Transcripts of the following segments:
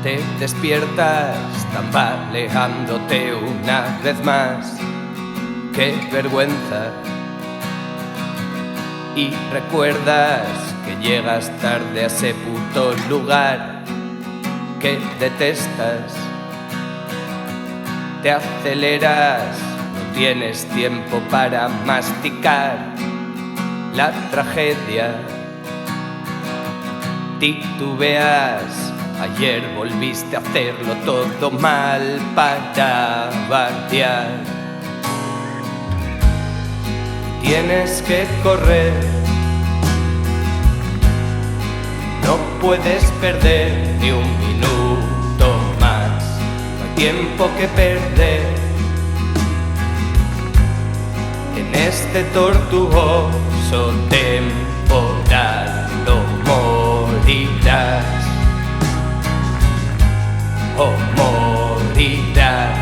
Te despiertas tambaleándote una vez más. ¡Qué vergüenza! Y recuerdas que llegas tarde a ese puto lugar que detestas. Te aceleras, no tienes tiempo para masticar la tragedia. Titubeas, ayer volviste a hacerlo todo mal para variar. Tienes que correr, no puedes perder ni un minuto más, no hay tiempo que perder. En este tortuoso temporal no morirás, o morirás.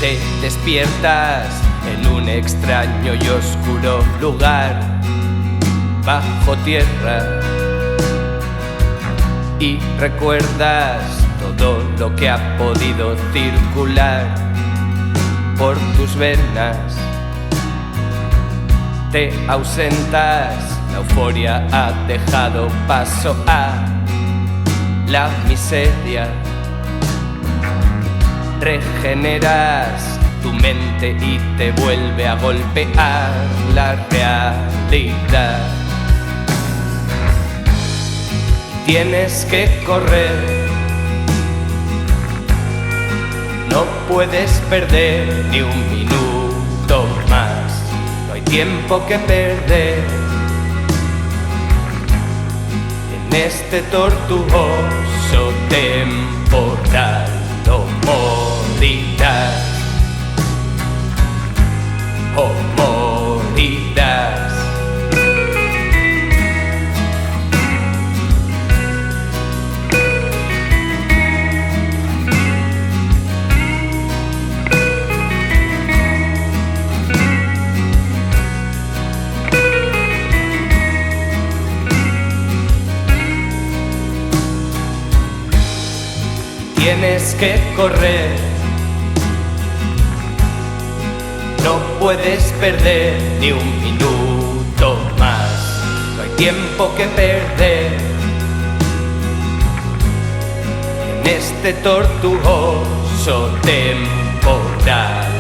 Te despiertas en un extraño y oscuro lugar bajo tierra y recuerdas todo lo que ha podido circular por tus venas. Te ausentas, la euforia ha dejado paso a la miseria. Regeneras tu mente y te vuelve a golpear la realidad. Tienes que correr, no puedes perder ni un minuto más, no hay tiempo que perder. En este tortuoso temporal no morirás, o morirás. Tienes que correr, no puedes perder ni un minuto más, no hay tiempo que perder. En este tortuoso temporal